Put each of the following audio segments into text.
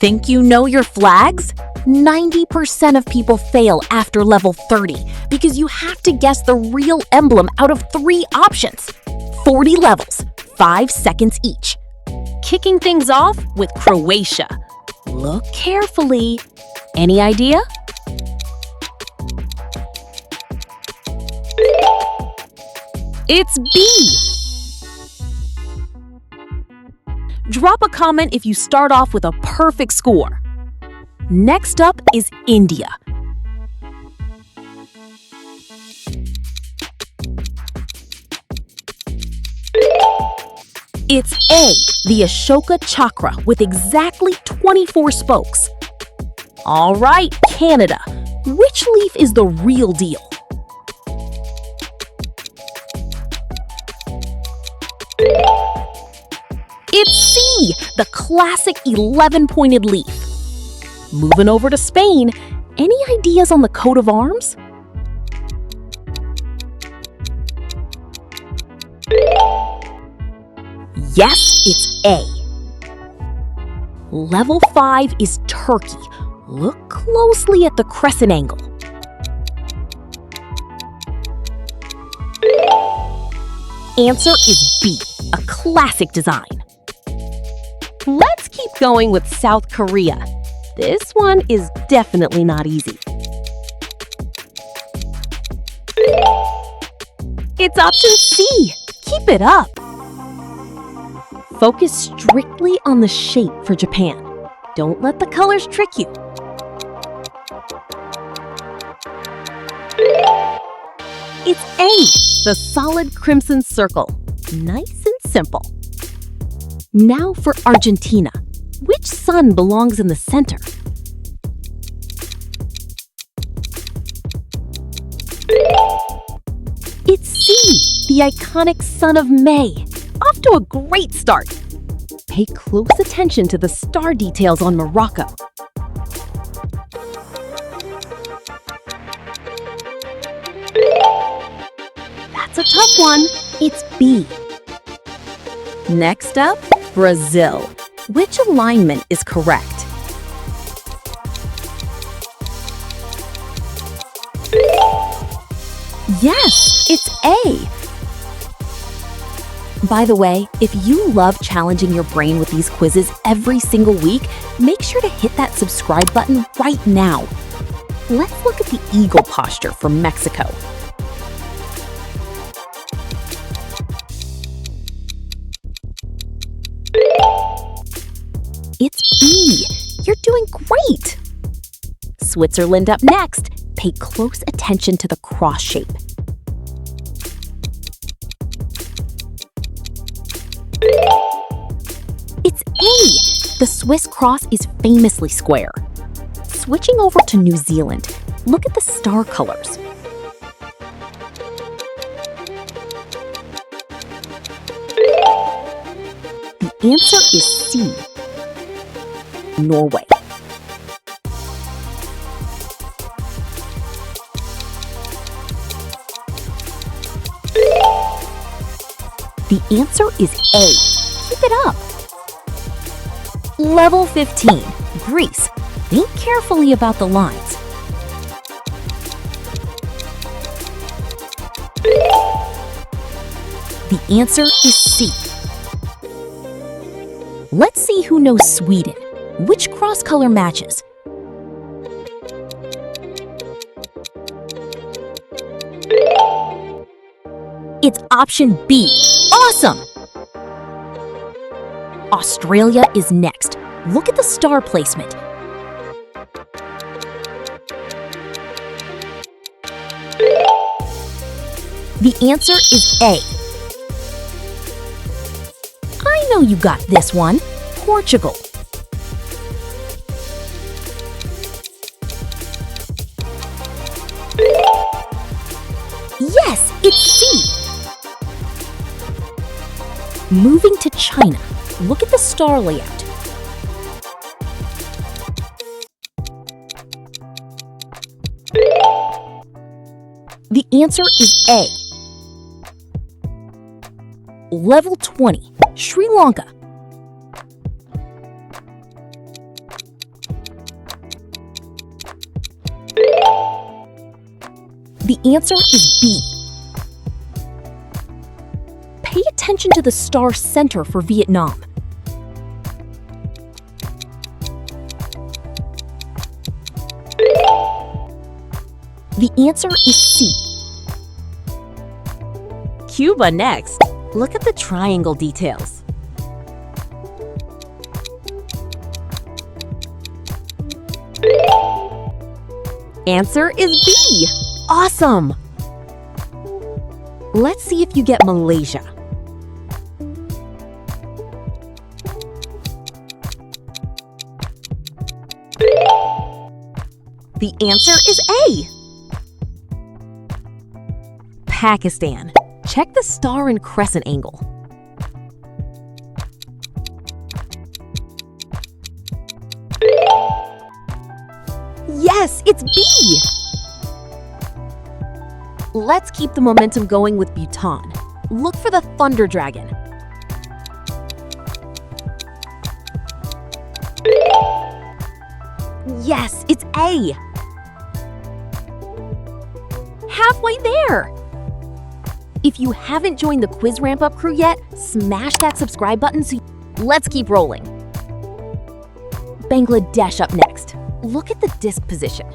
Think you know your flags? 90% of people fail after level 30 because you have to guess the real emblem out of 3 options. 40 levels, 5 seconds each. Kicking things off with Croatia. Look carefully. Any idea? It's B. Drop a comment if you start off with a perfect score. Next up is India. It's A, the Ashoka Chakra with exactly 24 spokes. All right, Canada. Which leaf is the real deal? It's C, the classic 11-pointed leaf. Moving over to Spain, any ideas on the coat of arms? Yes, it's A. Level 5 is Turkey. Look closely at the crescent angle. Answer is B, a classic design. Let's keep going with South Korea. This one is definitely not easy. It's option C. Keep it up. Focus strictly on the shape for Japan. Don't let the colors trick you. It's A, the solid crimson circle. Nice and simple. Now for Argentina. Which sun belongs in the center? It's C, the iconic sun of May. Off to a great start. Pay close attention to the star details on Morocco. That's a tough one. It's B. Next up, Brazil. Which alignment is correct? Yes, it's A. By the way, if you love challenging your brain with these quizzes every single week, make sure to hit that subscribe button right now. Let's look at the eagle posture from Mexico. It's B. You're doing great. Switzerland up next. Pay close attention to the cross shape. It's A. The Swiss cross is famously square. Switching over to New Zealand, look at the star colors. The answer is C. Norway. The answer is A. Keep it up. Level 15, Greece. Think carefully about the lines. The answer is C. Let's see who knows Sweden. Which cross color matches? It's option B. Awesome! Australia is next. Look at the star placement. The answer is A. I know you got this one. Portugal. Yes, it's C. Moving to China, look at the star layout. The answer is A. Level 20, Sri Lanka. The answer is B. Pay attention to the star center for Vietnam. The answer is C. Cuba next. Look at the triangle details. Answer is B. Awesome! Let's see if you get Malaysia. The answer is A. Pakistan. Check the star and crescent angle. Yes, it's B! Let's keep the momentum going with Bhutan. Look for the thunder dragon. Yes, it's A! Halfway there! If you haven't joined the quiz ramp-up crew yet, smash that subscribe button Let's keep rolling. Bangladesh up next. Look at the disc position.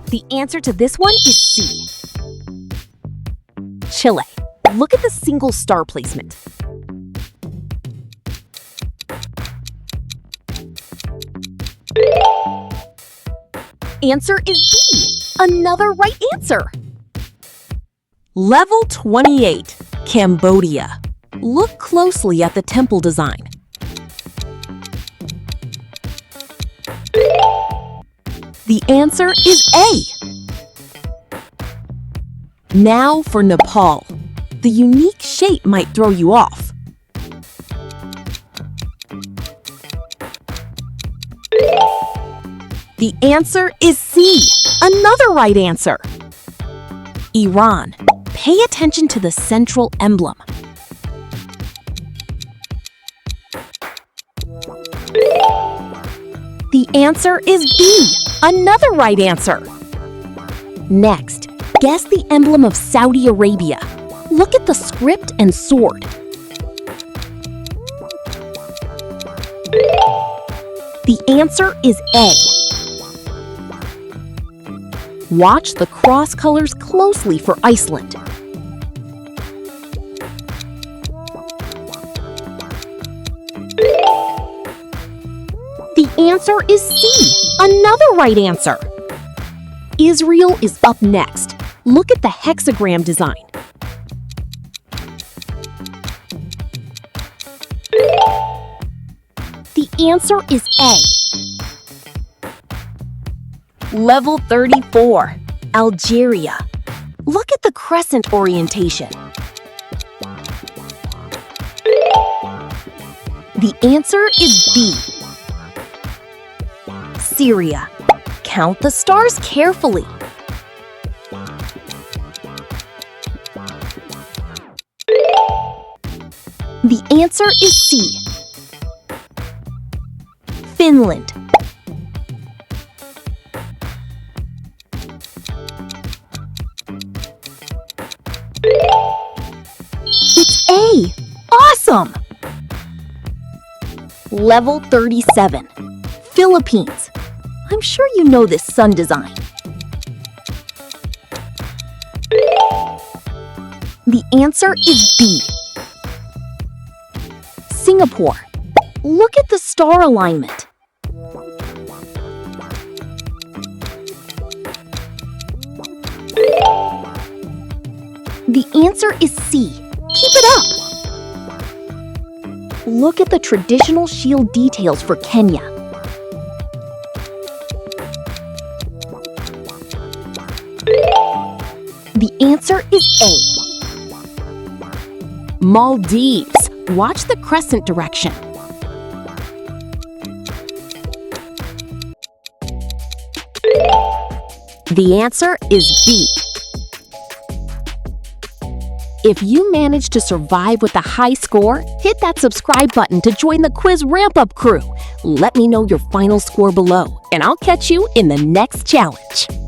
The answer to this one is C. Chile. Look at the single star placement. Answer is B. Another right answer. Level 28, Cambodia. Look closely at the temple design. The answer is A. Now for Nepal. The unique shape might throw you off. The answer is C. Another right answer. Iran. Pay attention to the central emblem. The answer is B. Another right answer. Next, guess the emblem of Saudi Arabia. Look at the script and sword. The answer is A. Watch the cross colors closely for Iceland. The answer is C. Another right answer. Israel is up next. Look at the hexagram design. The answer is A. Level 34, Algeria. Look at the crescent orientation. The answer is B. Syria. Count the stars carefully. The answer is C. Finland. It's A. Awesome! Level 37, Philippines. I'm sure you know this sun design. The answer is B. Singapore. Look at the star alignment. The answer is C. Keep it up. Look at the traditional shield details for Kenya. The answer is A. Maldives. Watch the crescent direction. The answer is B. If you manage to survive with a high score, hit that subscribe button to join the quiz ramp-up crew. Let me know your final score below, and I'll catch you in the next challenge.